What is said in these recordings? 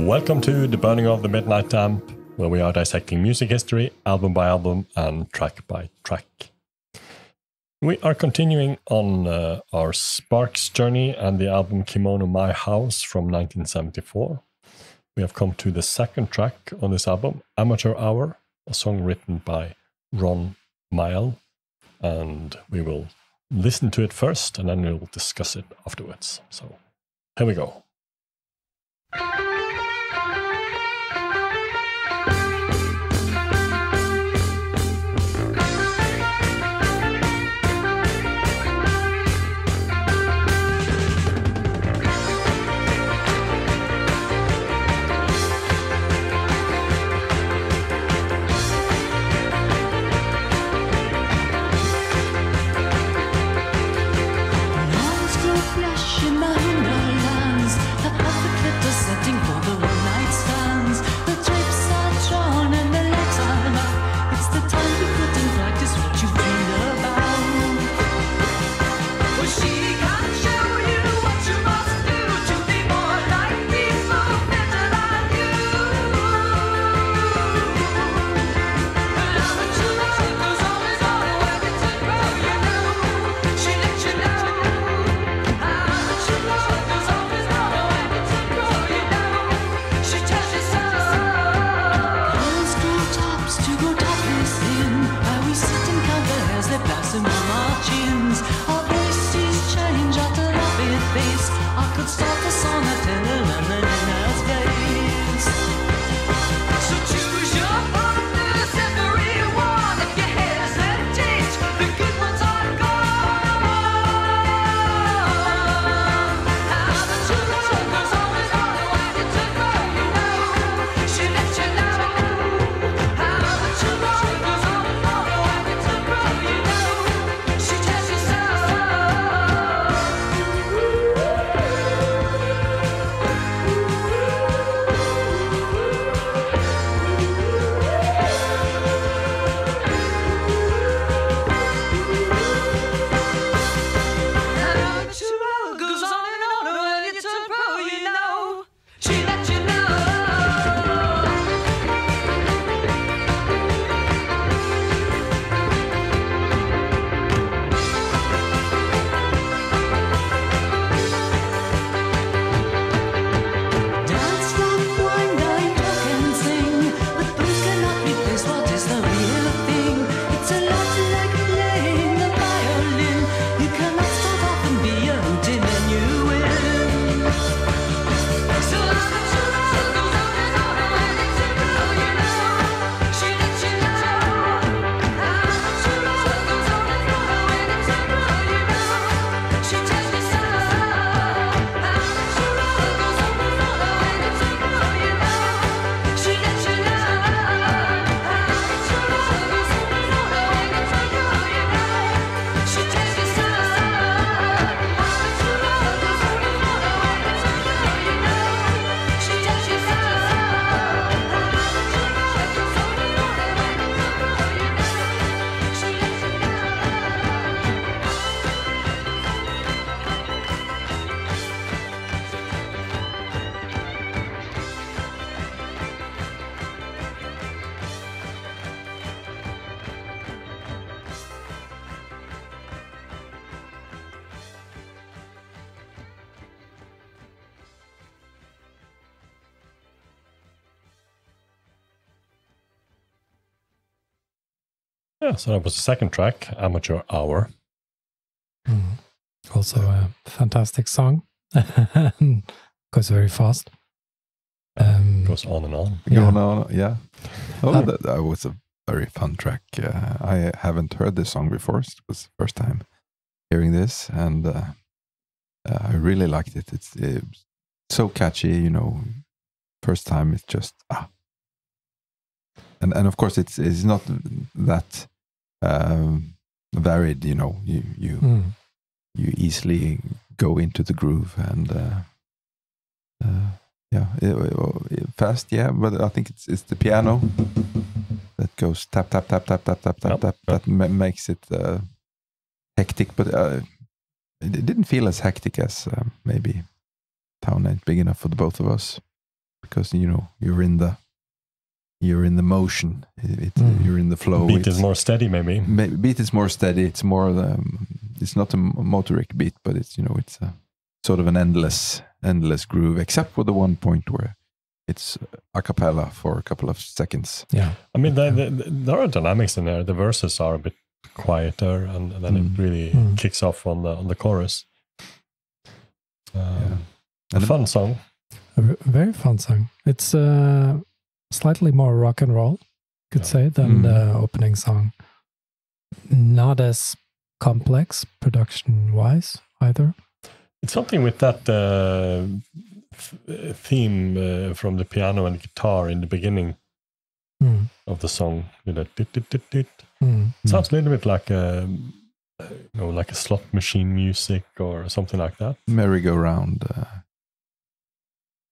Welcome to The Burning of the Midnight Lamp, where we are dissecting music history, album by album, and track by track. We are continuing on our Sparks journey and the album Kimono My House from 1974. We have come to the second track on this album, Amateur Hour, a song written by Ron Mile, and we will listen to it first and then we will discuss it afterwards. So here we go. Yeah, so that was the second track, Amateur Hour. Also a fantastic song. Goes very fast. Goes on and on. Yeah. Going on, yeah. Oh, that was a very fun track. I haven't heard this song before. It was the first time hearing this, and I really liked it. It's so catchy, you know. First time, it's just and of course it's not that varied, you know. You easily go into the groove, and fast, yeah, but I think it's the piano that goes tap tap tap tap tap tap tap tap that makes it hectic. But it didn't feel as hectic as maybe Town Ain't Big Enough for the Both of Us, because you're in the motion. You're in the flow. Beat is more steady, maybe. Beat is more steady. It's more it's not a motoric beat, but it's it's a sort of an endless groove, except for the one point where it's a cappella for a couple of seconds. Yeah, I mean there are dynamics in there. The verses are a bit quieter, and then it really kicks off on the chorus. A fun song. A very fun song. It's slightly more rock and roll, could say, than the opening song. Not as complex production-wise either. It's something with that theme from the piano and guitar in the beginning of the song. It sounds a little bit like like a slot machine music or something like that. Merry-go-round.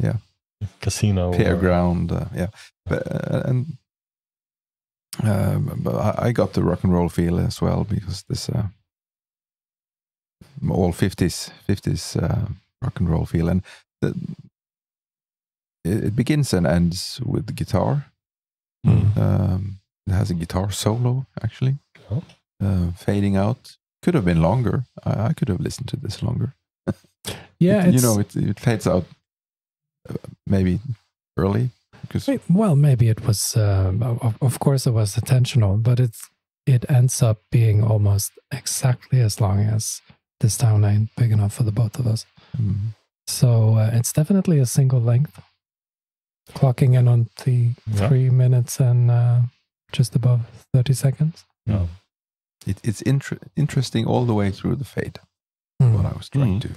Yeah. Casino. Fairground. Yeah. But I got the rock and roll feel as well, because this all 50s rock and roll feel, and it begins and ends with the guitar. It has a guitar solo actually, fading out. Could have been longer. I could have listened to this longer. Yeah, it fades out maybe early. Well, maybe it was. Of course, it was intentional, but it ends up being almost exactly as long as This Town Ain't Big Enough for the Both of Us. So it's definitely a single length, clocking in on the 3 minutes and just above 30 seconds. Yeah. It's interesting all the way through the fade. What I was trying to.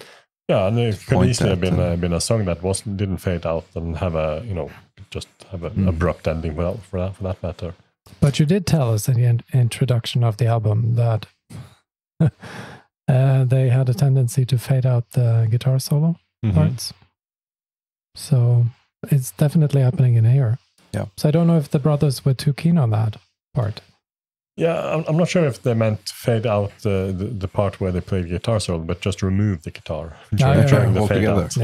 Yeah, and it could easily have been a song that didn't fade out and have just have an abrupt ending. Well, for that matter. But you did tell us in the introduction of the album that they had a tendency to fade out the guitar solo parts. So it's definitely happening in here. Yeah. So I don't know if the brothers were too keen on that part. Yeah, I'm not sure if they meant fade out the part where they played guitar solo, but just remove the guitar during the fade out.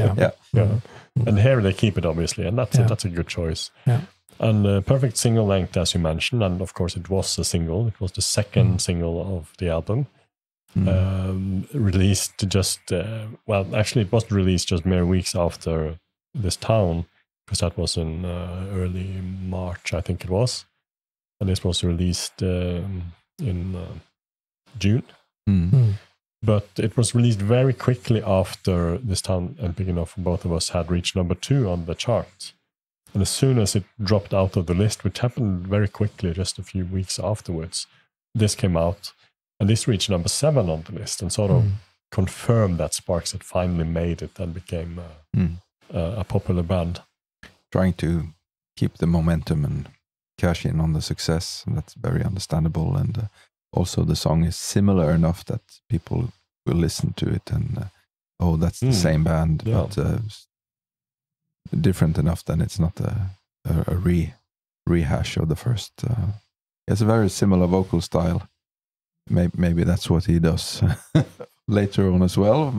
Yeah. And here they keep it, obviously, and that's a good choice. Yeah. And perfect single length, as you mentioned, and of course it was a single. It was the second single of the album. Released just, actually it was released just mere weeks after This Town, because that was in early March, I think it was. And this was released in June. But it was released very quickly after This Town Ain't Big Enough for Both of Us had reached number 2 on the chart. And as soon as it dropped out of the list, which happened very quickly, just a few weeks afterwards, this came out. And this reached number 7 on the list and sort of confirmed that Sparks had finally made it and became a popular band. Trying to keep the momentum and cash in on the success, and that's very understandable. And also the song is similar enough that people will listen to it and that's the same band, but different enough that it's not a rehash of the first. It's a very similar vocal style. Maybe that's what he does later on as well.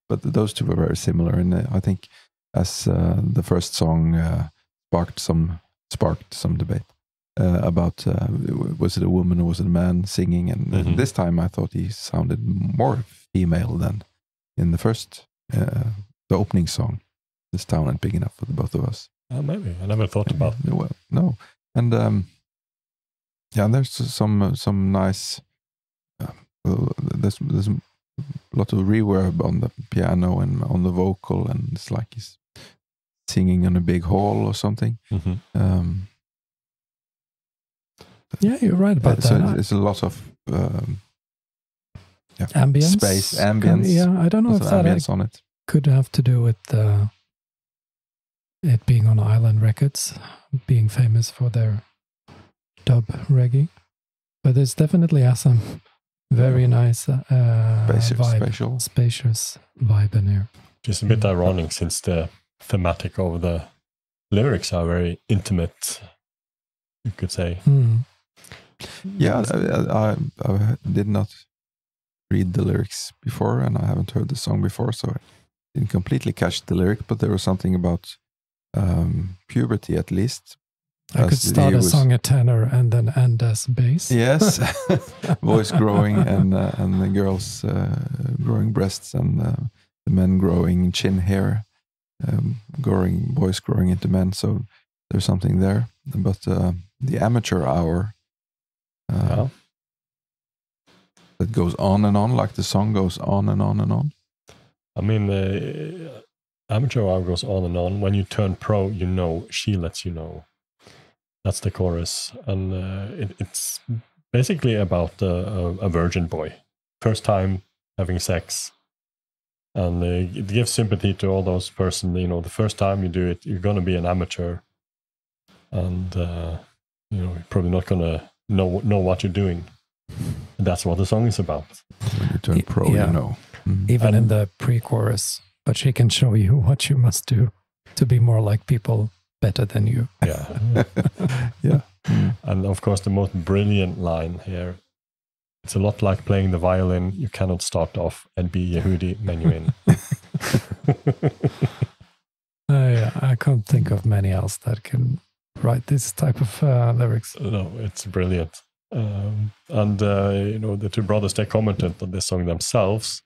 But those two were very similar, and I think as the first song sparked some debate about was it a woman or was it a man singing, and this time I thought he sounded more female than in the first the opening song, This Town Ain't Big Enough for the Both of Us. Maybe I never thought about it. Well, no, and there's some nice there's a lot of reverb on the piano and on the vocal, and it's like he's singing in a big hall or something. Yeah, you're right about that. So it's a lot of ambience, ambience. I don't know if that on it could have to do with it being on Island Records, being famous for their dub reggae, but it's definitely has some very nice spacious vibe in here. Just a bit ironic, since the thematic of the lyrics are very intimate, you could say. Yeah, I did not read the lyrics before, and I haven't heard the song before, so I didn't completely catch the lyric, but there was something about puberty, at least. I could start a song at tenor and then end as bass. Yes, voice growing and the girls growing breasts and the men growing chin hair, boys growing into men. So there's something there. But the amateur hour that goes on and on, like the song goes on and on and on. I mean, amateur hour goes on and on. When you turn pro, you know, she lets you know. That's the chorus, and it's basically about a virgin boy, first time having sex, and it gives sympathy to all those persons. You know, the first time you do it, you're going to be an amateur, and you know, you're probably not going to know what you're doing. And that's what the song is about. When you turn pro, you know. Even in the pre-chorus, but she can show you what you must do to be more like people better than you. Yeah. Yeah. And of course, the most brilliant line here, it's a lot like playing the violin. You cannot start off and be Yehudi Menuhin. I can't think of many else that can write this type of lyrics. No, it's brilliant. And you know, the two brothers, they commented on this song themselves.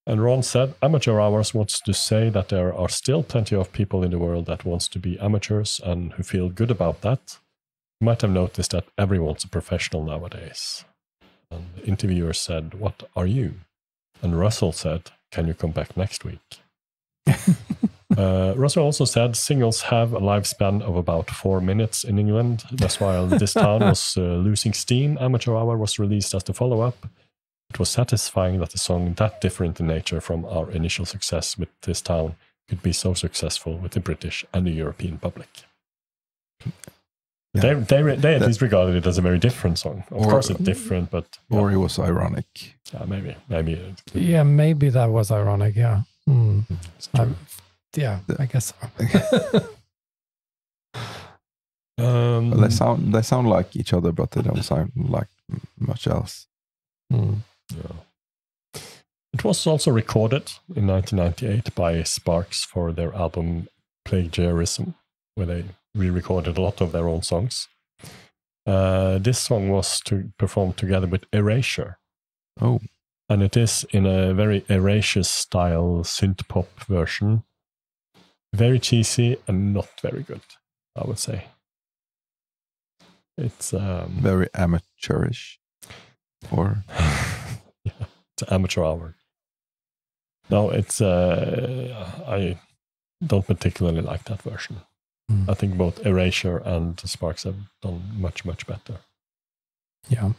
And Ron said, Amateur Hours wants to say that there are still plenty of people in the world that wants to be amateurs and who feel good about that. You might have noticed that everyone's a professional nowadays. And the interviewer said, what are you? And Russell said, can you come back next week? Russell also said singles have a lifespan of about 4 minutes in England. That's while This Town was losing steam. Amateur Hour was released as the follow-up. It was satisfying that a song that different in nature from our initial success with This Town could be so successful with the British and the European public. Yeah. They at least regarded it as a very different song. Of course it's different, but... Or it was ironic. Maybe. Yeah, maybe that was ironic, yeah. I guess so. They sound like each other, but they don't sound like much else. Yeah. It was also recorded in 1998 by Sparks for their album Plagiarism, where they re-recorded a lot of their own songs. This song was performed together with Erasure. Oh. And it is in a very Erasure style synth-pop version. Very cheesy and not very good, I would say. It's very amateurish. Or yeah, it's Amateur Hour. No, it's I don't particularly like that version. I think both Erasure and Sparks have done much better. Yeah.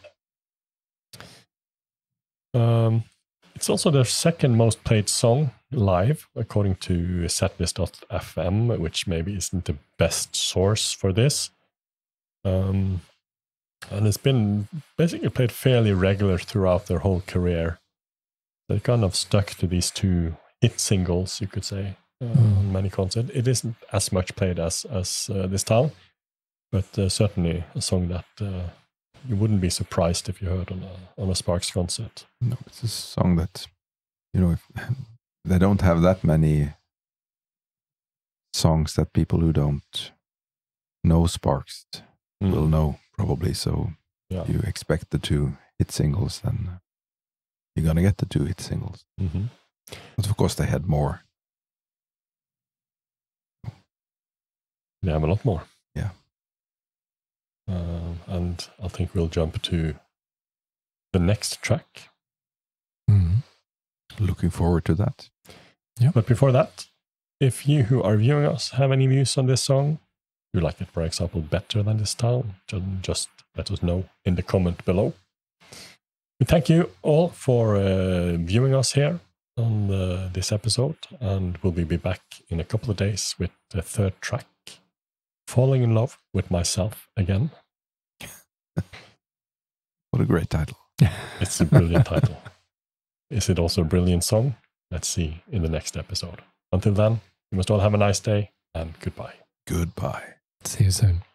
It's also their second most played song live, according to setlist.fm, which maybe isn't the best source for this. And it's been basically played fairly regular throughout their whole career. They kind of stuck to these two hit singles, you could say, on many concerts. It isn't as much played as This Town, but certainly a song that you wouldn't be surprised if you heard on a Sparks concert. No, it's a song that, you know, they don't have that many songs that people who don't know Sparks will know, probably. So you expect the two hit singles, then you're going to get the two hit singles. Mm-hmm. But of course, they had more. They have a lot more. Yeah. And I think we'll jump to the next track. Looking forward to that. Yeah. But before that, if you who are viewing us have any views on this song, you like it, for example, better than This Town, just let us know in the comment below. We thank you all for viewing us here on this episode, and we'll be back in a couple of days with the third track, Falling in Love with Myself Again. What a great title. It's a brilliant title. Is it also a brilliant song? Let's see in the next episode. Until then, you must all have a nice day, and goodbye. Goodbye. See you soon.